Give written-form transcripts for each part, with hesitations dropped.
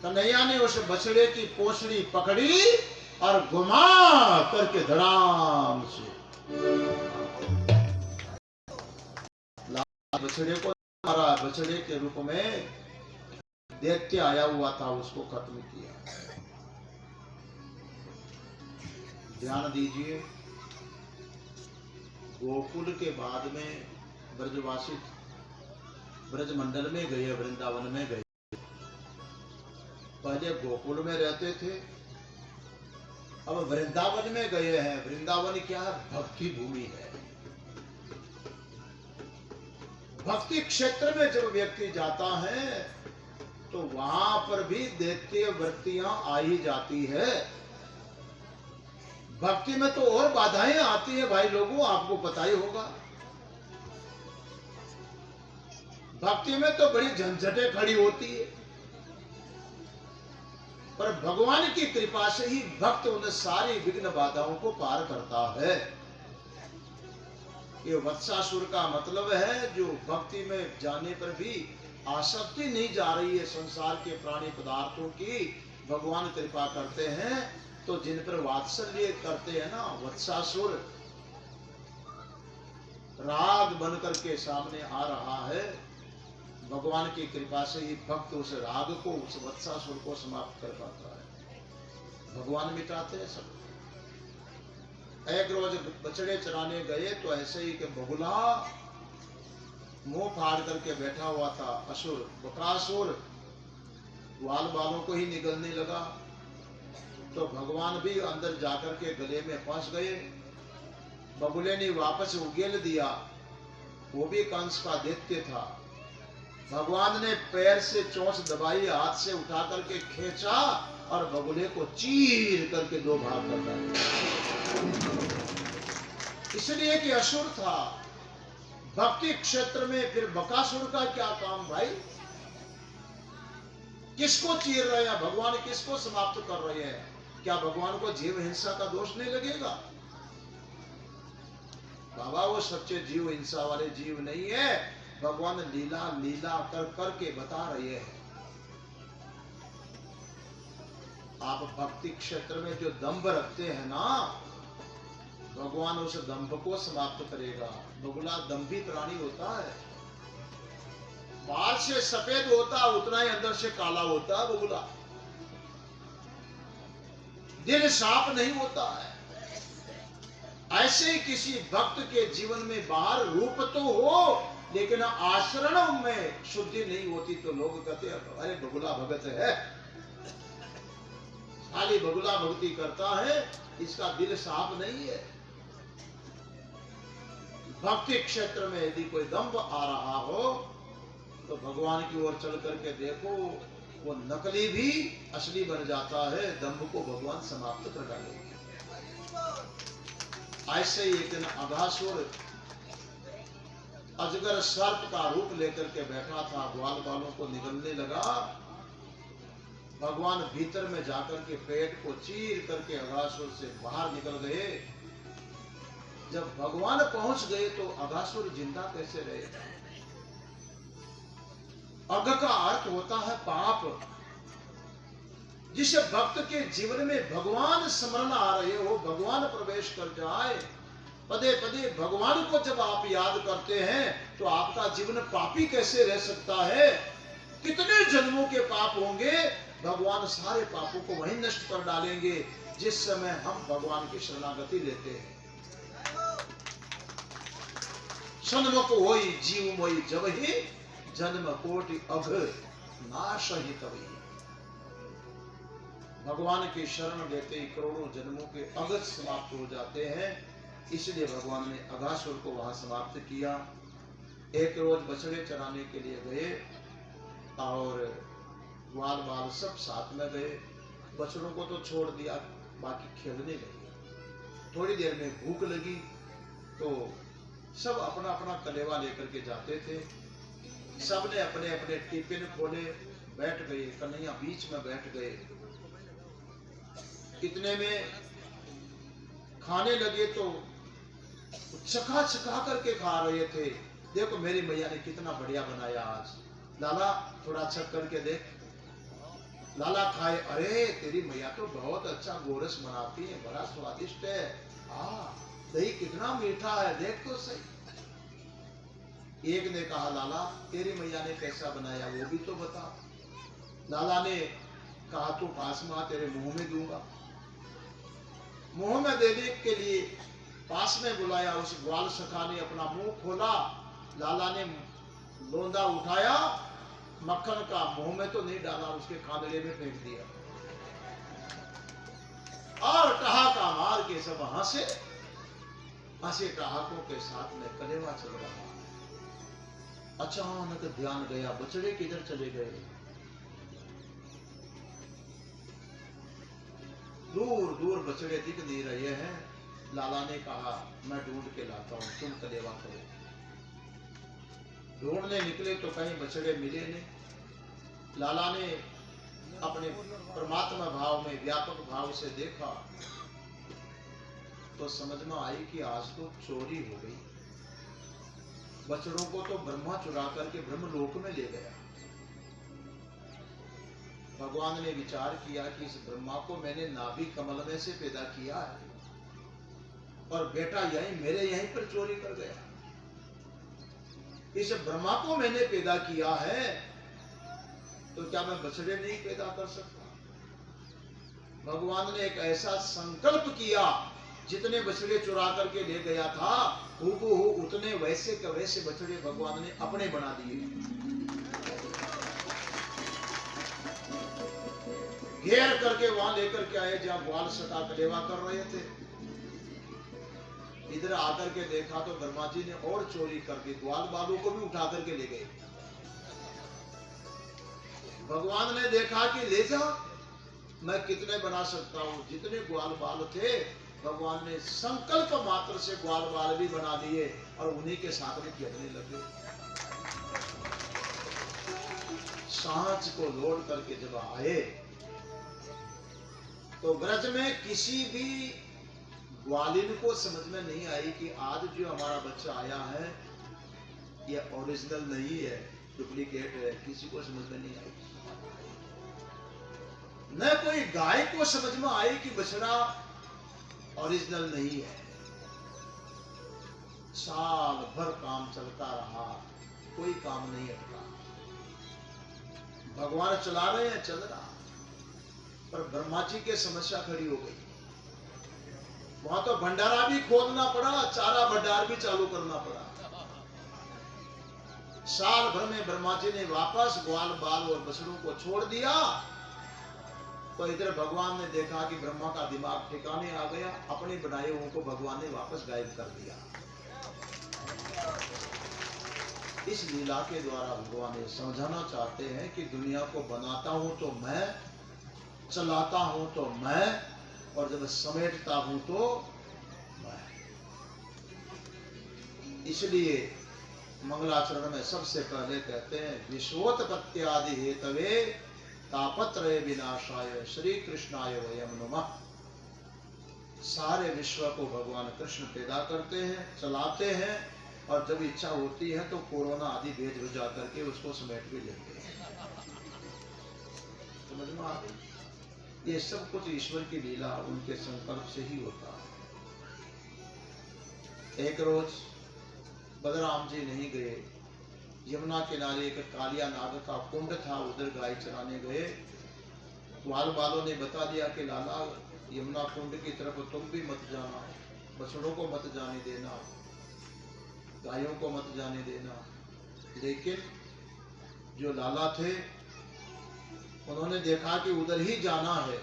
कन्हैया ने उस बछड़े की पोंछड़ी पकड़ी और घुमा करके धड़ाम से बछड़े को मारा। बछड़े के रूप में दैत्य आया हुआ था, उसको खत्म किया। ध्यान दीजिए, गोकुल के बाद में ब्रजवासी ब्रजमंडल में गए, वृंदावन में गए। पहले गोकुल में रहते थे, अब वृंदावन में गए हैं। वृंदावन क्या है? भक्ति भूमि है। भक्ति क्षेत्र में जब व्यक्ति जाता है तो वहां पर भी दैत्य वृत्तियां आ ही जाती है। भक्ति में तो और बाधाएं आती है भाई लोगों, आपको पता ही होगा। भक्ति में तो बड़ी झंझटें खड़ी होती है, पर भगवान की कृपा से ही भक्त उन सारी विघ्न बाधाओं को पार करता है। ये वत्सासुर का मतलब है जो भक्ति में जाने पर भी आसक्ति नहीं जा रही है संसार के प्राणी पदार्थों की। भगवान कृपा करते हैं तो जिन पर वात्सल्य करते हैं ना, वत्सासुर राग बन करके सामने आ रहा है। भगवान की कृपा से ही भक्त उस राग को, उस वत्सासुर को समाप्त कर पाता है। भगवान मिटाते हैं सब। एक रोज बछड़े चराने गए तो ऐसे ही कि बगुला मुंह फाड़ करके बैठा हुआ था। असुर, बकासुर ग्वाल बालों को ही निगलने लगा। तो भगवान भी अंदर जाकर के गले में फंस गए। बगुले ने वापस उगेल दिया, वो भी कंस का दैत्य था। भगवान ने पैर से चोंच दबाई, हाथ से उठा करके खींचा और बगुले को चीर करके दो भाग कर दिया। इसलिए कि असुर था। भक्ति क्षेत्र में फिर बकासुर का क्या काम भाई? किसको चीर रहे हैं भगवान? किसको समाप्त कर रहे हैं? क्या भगवान को जीव हिंसा का दोष नहीं लगेगा? बाबा वो सच्चे जीव हिंसा वाले जीव नहीं है। भगवान लीला लीला कर करके बता रहे हैं। आप भक्ति क्षेत्र में जो दंभ रखते हैं ना, भगवान उस दंभ को समाप्त करेगा। बगुला दंभी प्राणी होता है, बाहर से सफेद होता उतना ही अंदर से काला होता है बगुला। दिल साफ नहीं होता है। ऐसे ही किसी भक्त के जीवन में बाहर रूप तो हो लेकिन आचरण में शुद्धि नहीं होती तो लोग कहते हैं अरे बगुला भगत है, खाली बगुला भक्ति करता है, इसका दिल साफ नहीं है। भक्ति क्षेत्र में यदि कोई दंभ आ रहा हो तो भगवान की ओर चल करके देखो, वो नकली भी असली बन जाता है। दंभ को भगवान समाप्त कर डालेंगे। ऐसे ही एक दिन अघासुर अजगर सर्प का रूप लेकर के बैठा था, ग्वाल बालों को निगलने लगा। भगवान भीतर में जाकर के पेट को चीर करके अघासुर से बाहर निकल गए। जब भगवान पहुंच गए तो अघासुर जिंदा कैसे रहे? अघ का अर्थ होता है पाप। जिस भक्त के जीवन में भगवान स्मरण आ रहे हो, भगवान प्रवेश कर जाए, पदे पदे भगवान को जब आप याद करते हैं तो आपका जीवन पापी कैसे रह सकता है? कितने जन्मों के पाप होंगे, भगवान सारे पापों को वहीं नष्ट कर डालेंगे जिस समय हम भगवान की शरणागति लेते हैं। सन्मुख होई जीव मोई जब ही जन्म कोटि अघ नाश ही तभी। भगवान की शरण लेते ही करोड़ों जन्मों के अघ समाप्त हो जाते हैं। इसलिए भगवान ने अघासुर को वहां समाप्त किया। एक रोज बछड़े चराने के लिए गए और ग्वाल बाल सब साथ में गए। बछड़ों को तो छोड़ दिया, बाकी खेलने लगे। थोड़ी देर में भूख लगी तो सब अपना अपना कलेवा लेकर के जाते थे। सबने अपने अपने टिफिन खोले, बैठ गए। कन्हैया बीच में बैठ गए। इतने में खाने लगे तो चखा चखा करके खा रहे थे। देखो मेरी मैया ने कितना बढ़िया बनाया आज, लाला थोड़ा चख करके देख। लाला खाए, अरे तेरी मैया तो बहुत अच्छा गोरस बनाती है, बड़ा स्वादिष्ट है, दही कितना मीठा है, देख तो सही। एक ने कहा, लाला तेरी मैया ने कैसा बनाया वो भी तो बता। लाला ने कहा, तू पास में आ, तेरे मुंह में दूंगा। मुंह में देने के लिए पास में बुलाया, उस ग्वाल सखा ने अपना मुंह खोला, लाला ने लोंदा उठाया, मक्खन का मुंह में तो नहीं डाला, उसके खांदड़े में फेंक दिया, और ठहाका मार के सब हंसे। हंसे ठहाकों के साथ में कलेवा चल रहा। अचानक ध्यान गया, बछड़े किधर चले गए? दूर दूर बछड़े दिख नहीं रहे हैं। लाला ने कहा, मैं ढूंढ के लाता हूं, तुम कलेवा करो। ढूंढने निकले तो कहीं बछड़े मिले नहीं। लाला ने अपने परमात्मा भाव में, व्यापक भाव से देखा तो समझ में आई कि आज तो चोरी हो गई। बछड़ों को तो ब्रह्मा चुरा करके ब्रह्मलोक में ले गया। भगवान ने विचार किया कि इस ब्रह्मा को मैंने नाभि कमल में से पैदा किया है और बेटा यहीं मेरे यहीं पर चोरी कर गया। इस ब्रह्मा को मैंने पैदा किया है तो क्या मैं बछड़े नहीं पैदा कर सकता? भगवान ने एक ऐसा संकल्प किया, जितने बछड़े चुरा करके ले गया था हूबहू उतने वैसे के वैसे बछड़े भगवान ने अपने बना दिए। घेर करके वहां लेकर के आए जहां ग्वाल सखा कलेवा कर रहे थे। इधर आकर के देखा तो ब्रह्मा जी ने और चोरी कर दी, ग्वाल बालों को भी उठा करके ले गए। भगवान ने देखा कि ले जा, मैं कितने बना सकता हूं। जितने ग्वाल बाल थे भगवान ने संकल्प मात्र से ग्वाल बाल भी बना दिए और उन्हीं के साथ में खेलने लगे। सांझ को लौट करके जब आए तो ब्रज में किसी भी ग्वालिन को समझ में नहीं आई कि आज जो हमारा बच्चा आया है ये ओरिजिनल नहीं है, डुप्लीकेट है। किसी को समझ में नहीं आई। न कोई गाय को समझ में आई कि बछड़ा ओरिजिनल नहीं है। साल भर काम चलता रहा, कोई काम नहीं अटका। भगवान चला रहे हैं, चल रहा, पर ब्रह्मा जी की समस्या खड़ी हो गई। वहां तो भंडारा भी खोदना पड़ा, चारा भंडार भी चालू करना पड़ा। साल भर में ब्रह्मा जी ने वापस ग्वाल बाल और बछड़ों को छोड़ दिया। तो इधर भगवान ने देखा कि ब्रह्मा का दिमाग ठिकाने आ गया, अपने बनाए हुओं को भगवान ने वापस गायब कर दिया। इस लीला के द्वारा भगवान ये समझाना चाहते हैं कि दुनिया को बनाता हूं तो मैं, चलाता हूं तो मैं, और जब समेटता हूं तो मैं। इसलिए मंगलाचरण में सबसे पहले कहते हैं, विश्वोत्पत्त्यादि हेतवे तापत्रय विनाशाय श्री कृष्णाय वयम नमः। सारे विश्व को भगवान कृष्ण पैदा करते हैं, चलाते हैं, और जब इच्छा होती है तो कोरोना आदि भेज भेजा करके उसको समेट भी लेते हैं। समझ में आ गई? ये सब कुछ ईश्वर की लीला, उनके संकल्प से ही होता है। एक रोज बलराम जी नहीं गए, यमुना किनारे एक कालिया नाग का कुंड था, उधर गाय चराने गए। ग्वाल बालों ने बता दिया कि लाला यमुना कुंड की तरफ तुम भी मत जाना, बछड़ों को मत जाने देना, गायों को मत जाने देना। लेकिन जो लाला थे उन्होंने देखा कि उधर ही जाना है।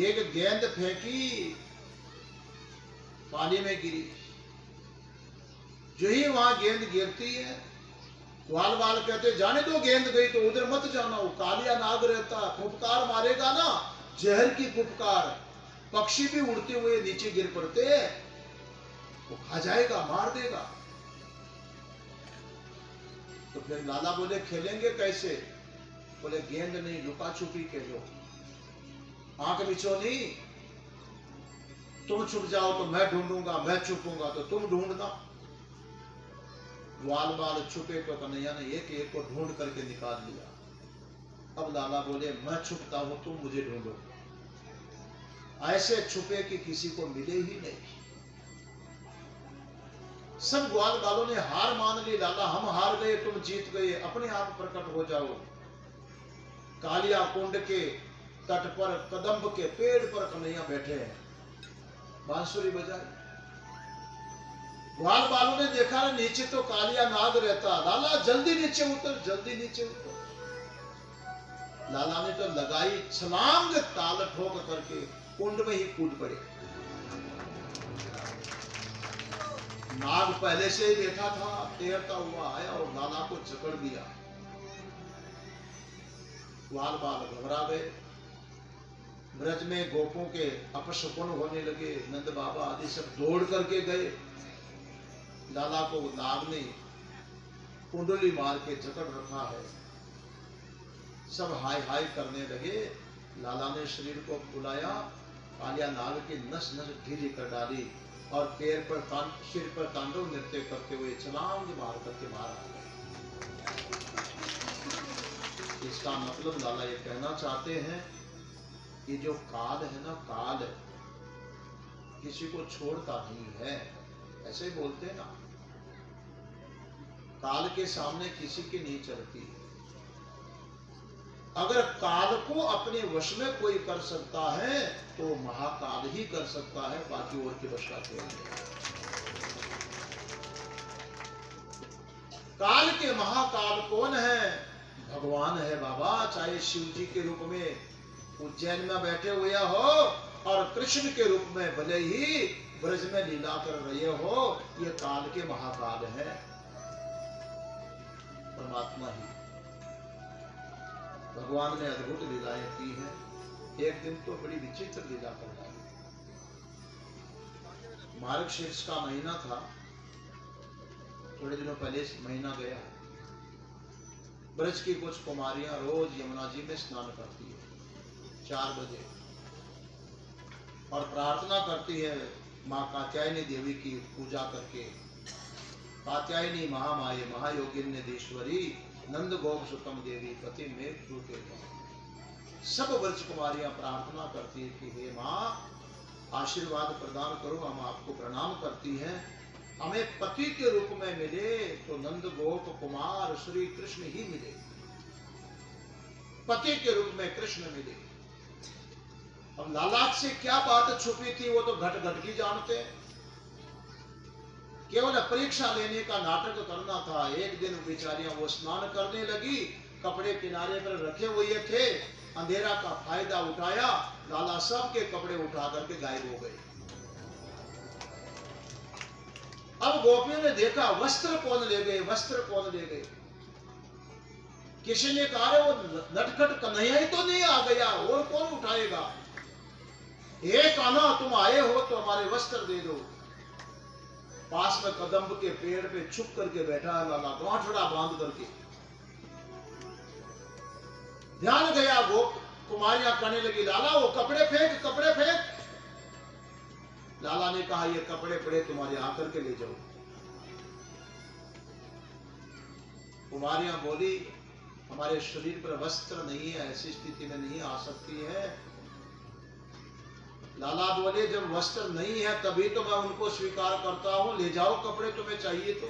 एक गेंद फेंकी, पानी में गिरी। जो ही वहां गेंद गिरती है, ग्वाल बाल कहते जाने दो, गेंद गई तो उधर मत जाना, वो कालिया नाग रहता, फुफकार मारेगा ना, जहर की फुफकार। पक्षी भी उड़ते हुए नीचे गिर पड़ते, वो खा जाएगा, मार देगा। तो फिर लाला बोले खेलेंगे कैसे? बोले गेंद नहीं, लुका छुपी खेलो। आंख मिचो नहीं, तुम छुप जाओ तो मैं ढूंढूंगा, मैं छुपूंगा तो तुम ढूंढना। ग्वाल बाल छुपे तो कन्हैया ने एक एक को ढूंढ करके निकाल लिया अब लाला बोले मैं छुपता हूं, तुम मुझे ढूंढो। ऐसे छुपे कि किसी को मिले ही नहीं। सब ग्वाल बालों ने हार मान ली। लाला हम हार गए, तुम जीत गए, अपने आप प्रकट हो जाओ। कालिया कुंड के तट पर कदम्ब के पेड़ पर कन्हैया बैठे हैं, बांसुरी बजाई। ग्वाल बालों ने देखा ना नीचे तो कालिया नाग रहता। लाला जल्दी नीचे उतर, जल्दी नीचे उतर। लाला ने तो लगाई छलांग, ताल ठोक करके कुंड में ही कूद पड़े। नाग पहले से ही बैठा था, तैरता हुआ आया और लाला को जकड़ दिया। ग्वाल बाल घबरा गए। ब्रज में गोपों के अपशकुन होने लगे। नंद बाबा आदि सब दौड़ करके गए। लाला को नाग ने कुंडली मार के जकड़ रखा है। सब हाय हाय करने लगे। लाला ने शरीर को बुलाया, कालिया नाग की नस नस ढीली कर डाली और पैर पर सिर पर तांडव नृत्य करते हुए छलांग मार करके बाहर आ गए। इसका मतलब लाला ये कहना चाहते हैं कि जो काल है ना, काल किसी को छोड़ता नहीं है। ऐसे ही बोलते हैं ना, काल के सामने किसी की नहीं चलती। अगर काल को अपने वश में कोई कर सकता है तो महाकाल ही कर सकता है, बाकी और के वश का कोई नहीं। काल के महाकाल कौन है? भगवान है बाबा। चाहे शिव जी के रूप में उज्जैन में बैठे हुए हो और कृष्ण के रूप में भले ही ब्रज में लीला कर रहे हो, ये काल के महाकाल है, परमात्मा ही। भगवान ने अद्भुत लीलाएं की हैं। एक दिन तो बड़ी विचित्र लीला कर डाली। मार्गशीर्ष का महीना था, थोड़े दिनों पहले महीना गया। ब्रज की कुछ कुमारियां रोज यमुना जी में स्नान करती है 4 बजे और प्रार्थना करती है माँ कात्यायनी देवी की पूजा करके। कात्यायनी महामाये महायोगिन्यदेश्वरी नंद गोप सुतम देवी पति मेघ के। सब ब्रज कुमारियां प्रार्थना करती है कि हे माँ आशीर्वाद प्रदान करो, हम आपको प्रणाम करती हैं। हमें पति के रूप में मिले तो नंद गोप कुमार श्री कृष्ण ही मिले, पति के रूप में कृष्ण मिले। अब लालाट से क्या बात छुपी थी वो तो घट घट की जानते हैं। केवल परीक्षा लेने का नाटक करना था। एक दिन बेचारियां वो स्नान करने लगी, कपड़े किनारे पर रखे हुए थे, अंधेरा का फायदा उठाया, लाला सब के कपड़े उठा करके गायब हो गए। अब गोपियों ने देखा वस्त्र कौन ले गए, वस्त्र कौन ले गए। किसी ने कहा वो नटखट कन्हैया ही तो नहीं आ गया, और कौन उठाएगा। एक आना तुम आए हो तो हमारे वस्त्र दे दो। पास में कदम्ब के पेड़ पे छुप करके बैठा है लाला, गांठड़ा बांध करके। ध्यान गया, गोप कुमारियां कहने लगी लाला वो कपड़े फेंक, कपड़े फेंक। लाला ने कहा ये कपड़े पड़े तुम्हारे आकर के ले जाओ। कुमारियां बोली हमारे शरीर पर वस्त्र नहीं है, ऐसी स्थिति में नहीं आ सकती है। लाला बोले जब वस्त्र नहीं है तभी तो मैं उनको स्वीकार करता हूं, ले जाओ कपड़े तुम्हें चाहिए तो।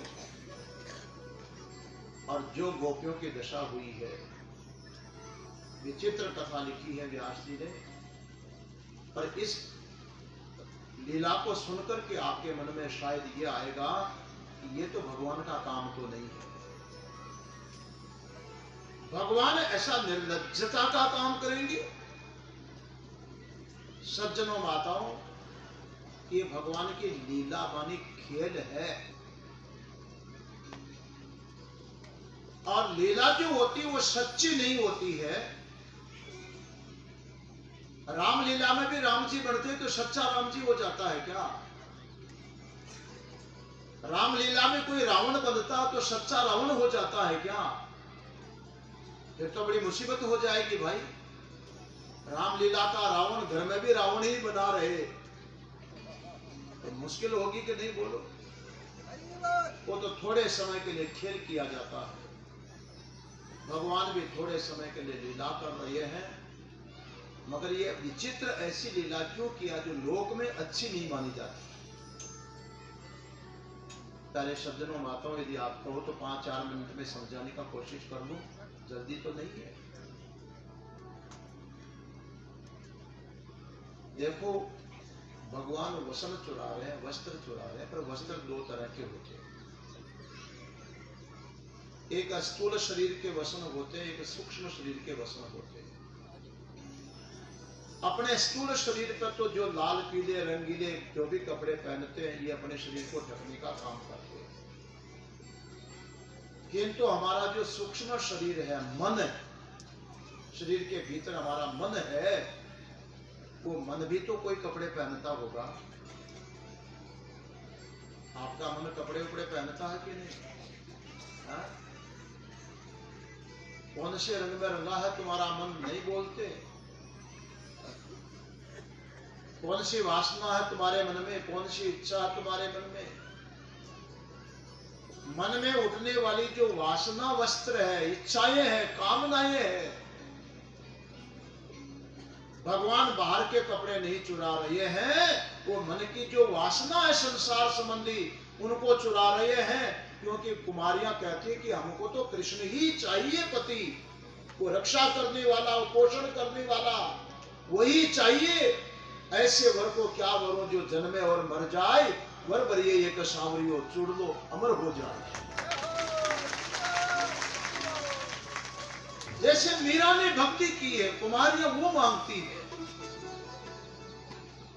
और जो गोपियों की दशा हुई है, विचित्र कथा लिखी है व्यास जी ने। पर इस लीला को सुनकर के आपके मन में शायद ये आएगा कि ये तो भगवान का काम तो नहीं है। भगवान ऐसा निर्लज्जता का काम करेंगे? सज्जनों माताओं, ये भगवान की लीला मानी खेल है। और लीला जो होती है वो सच्ची नहीं होती है। रामलीला में भी राम जी बनते तो सच्चा राम जी हो जाता है क्या? रामलीला में कोई रावण बनता तो सच्चा रावण हो जाता है क्या? फिर तो बड़ी मुसीबत हो जाएगी भाई। रामलीला का रावण घर में भी रावण ही बना रहे तो मुश्किल होगी कि नहीं बोलो। वो तो थोड़े समय के लिए खेल किया जाता है। भगवान भी थोड़े समय के लिए लीला कर रहे हैं, मगर ये विचित्र ऐसी लीला क्यों किया जो लोक में अच्छी नहीं मानी जाती। प्यारे सज्जनों माताओं, यदि आप कहो तो 5-4 मिनट में समझाने का कोशिश कर लूं, जल्दी तो नहीं है। देखो, भगवान वसन चुरा रहे हैं, वस्त्र चुरा रहे हैं, पर वस्त्र 2 तरह के होते हैं। एक स्थूल शरीर के वसन होते हैं, एक सूक्ष्म शरीर के वसन होते हैं। अपने स्थूल शरीर पर तो जो लाल पीले रंगीले जो भी कपड़े पहनते हैं, ये अपने शरीर को ढकने का काम करते हैं। किंतु हमारा जो सूक्ष्म शरीर है, मन, शरीर के भीतर हमारा मन है, वो मन भी तो कोई कपड़े पहनता होगा। आपका मन कपड़े उपड़े पहनता है कि नहीं? हा? कौन से रंग में रंगा है तुम्हारा मन, नहीं बोलते। कौन सी वासना है तुम्हारे मन में, कौन सी इच्छा है तुम्हारे मन में। मन में उठने वाली जो वासना वस्त्र है, इच्छाएं हैं, कामनाएं हैं, भगवान बाहर के कपड़े नहीं चुरा रहे हैं, वो मन की जो वासना है संसार संबंधी, उनको चुरा रहे हैं। क्योंकि कुमारियां कहती है कि हमको तो कृष्ण ही चाहिए, पति वो रक्षा करने वाला, वो पोषण करने वाला, वही चाहिए। ऐसे वर को क्या वरों जो जन्मे और मर जाए, वर बरिए एक सांवरियो चुड़ लो अमर हो जाए। जैसे मीरा ने भक्ति की है, कुमारियां वो मांगती है,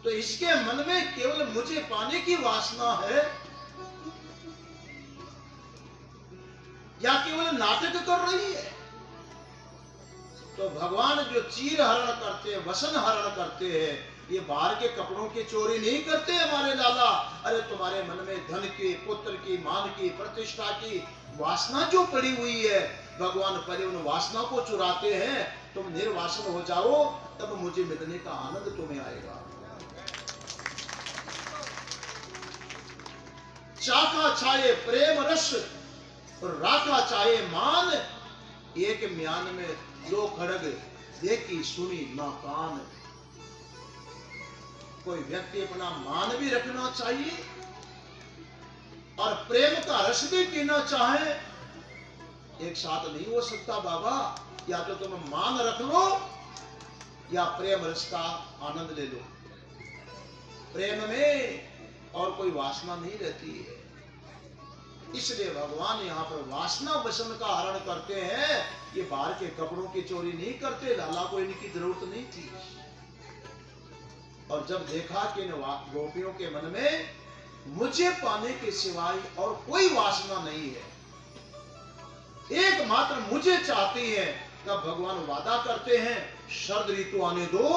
तो इसके मन में केवल मुझे पाने की वासना है या केवल नाटक कर रही है। तो भगवान जो चीर हरण करते हैं, वसन हरण करते हैं, ये बाहर के कपड़ों की चोरी नहीं करते हमारे लाला। अरे तुम्हारे मन में धन की, पुत्र की, मान की, प्रतिष्ठा की वासना जो पड़ी हुई है, भगवान पहले उन वासना को चुराते हैं। तुम निर्वासन हो जाओ, तब मुझे मिलने का आनंद तुम्हें आएगा। चाका चाहे प्रेम रस और राखा चाहे मान, एक म्यान में 2 खड़ग देखी सुनी ना कान। कोई व्यक्ति अपना मान भी रखना चाहिए और प्रेम का रस भी पीना चाहे, एक साथ नहीं हो सकता बाबा। या तो तुम मान रख लो या प्रेम रस का आनंद ले लो। प्रेम में और कोई वासना नहीं रहती है। इसलिए भगवान यहाँ पर वासना वसन का हरण करते हैं। ये बाहर के कपड़ों की चोरी नहीं करते, लाला को इनकी जरूरत नहीं थी। और जब देखा कि इन गोपियों के मन में मुझे पाने के सिवाय और कोई वासना नहीं है, एकमात्र मुझे चाहती है, तब भगवान वादा करते हैं, शरद ऋतु आने दो,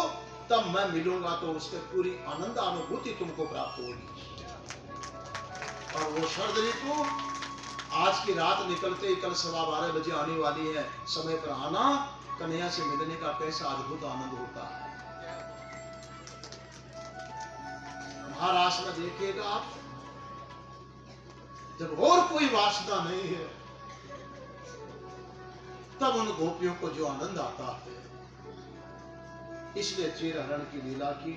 तब मैं मिलूंगा तो उसके पूरी आनंद अनुभूति तुमको प्राप्त होगी। और वो शरद ऋतु आज की रात निकलते ही कल 12:15 बजे आने वाली है। समय पर आना, कन्हैया से मिलने का कैसा अद्भुत आनंद होता है। महाराष्ट्र में देखिएगा आप, जब और कोई वासना नहीं है, तब उन गोपियों को जो आनंद आता है। इसलिए चीर हरण की लीला की,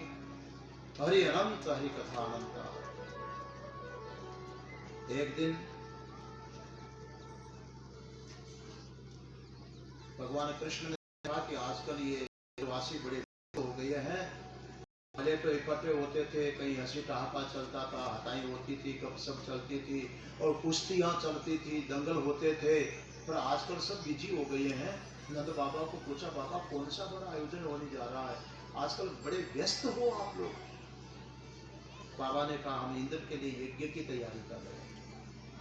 हरि अनंत हरि कथा अनंत। एक दिन भगवान कृष्ण ने कहा कि आजकल ये वासी बड़े हो गए हैं। पहले तो इकट्ठे होते थे, कहीं हंसी ठहाका चलता था, हटाई होती थी, गपशप चलती थी और कुश्तियां चलती थी, दंगल होते थे। पर आजकल सब बिजी हो गए हैं। नंद बाबा को पूछा, बाबा कौन सा बड़ा आयोजन होने जा रहा है, आजकल बड़े व्यस्त हो आप लोग। बाबा ने कहा, हम इंद्र के लिए यज्ञ की तैयारी कर रहे हैं।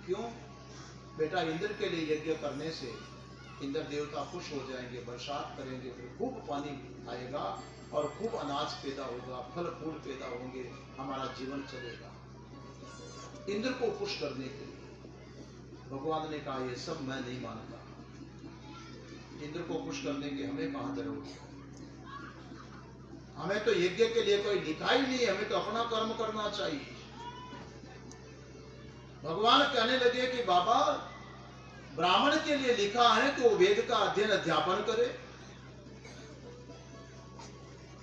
क्यों बेटा? इंद्र के लिए यज्ञ करने से इंद्र देवता खुश हो जाएंगे, बरसात करेंगे, फिर खूब पानी आएगा और खूब अनाज पैदा होगा, फल फूल पैदा होंगे, हमारा जीवन चलेगा। इंद्र को खुश करने के लिए भगवान ने कहा, ये सब मैं नहीं मानता। इंद्र को खुश करने के हमें कहां जरूरत है? हमें तो यज्ञ के लिए कोई लिखा ही नहीं है, हमें तो अपना कर्म करना चाहिए। भगवान कहने लगे कि बाबा, ब्राह्मण के लिए लिखा है कि वो वेद का अध्ययन अध्यापन करे,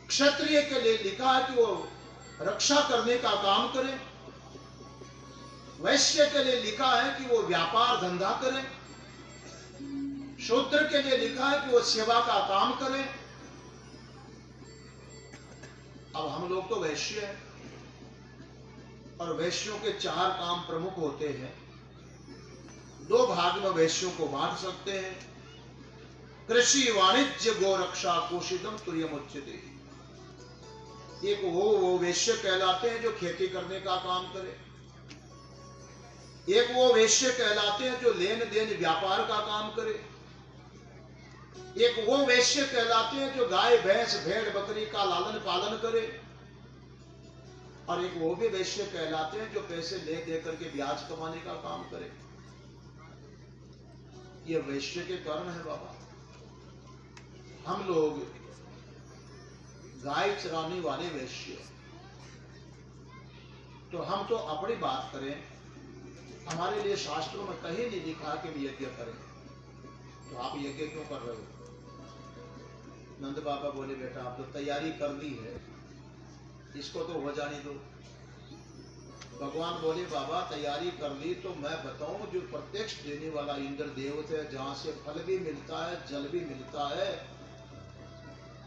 क्षत्रिय के लिए लिखा है कि वो रक्षा करने का काम करे, वैश्य के लिए लिखा है कि वो व्यापार धंधा करे, शूद्र के लिए लिखा है कि वो सेवा का काम करे। अब हम लोग तो वैश्य हैं और वैश्यों के 4 काम प्रमुख होते हैं। 2 भाग में वैश्यों को बांट सकते हैं। कृषि वाणिज्य गोरक्षा कोशिदम तुर्यमुच्यते। एक वो वैश्य कहलाते हैं जो खेती करने का काम करे, एक वो वैश्य कहलाते हैं जो लेन देन व्यापार का काम करे, एक वो वैश्य कहलाते हैं जो गाय भैंस भेड़ बकरी का लालन पालन करे, और एक वो भी वैश्य कहलाते हैं जो पैसे ले दे करके ब्याज कमाने का काम करे। ये वैश्य के कारण है बाबा। हम लोग गाय चराने वाले वैश्य, तो हम तो अपनी बात करें, हमारे लिए शास्त्रों में कहीं नहीं लिखा कि हम यज्ञ करें, तो आप यज्ञ क्यों कर रहे हो? नंद बाबा बोले बेटा आप तो तैयारी कर ली है, इसको तो हो जाने दो। भगवान बोले बाबा तैयारी कर ली तो मैं बताऊं, जो प्रत्यक्ष देने वाला इंद्र देवता है, जहां से फल भी मिलता है जल भी मिलता है,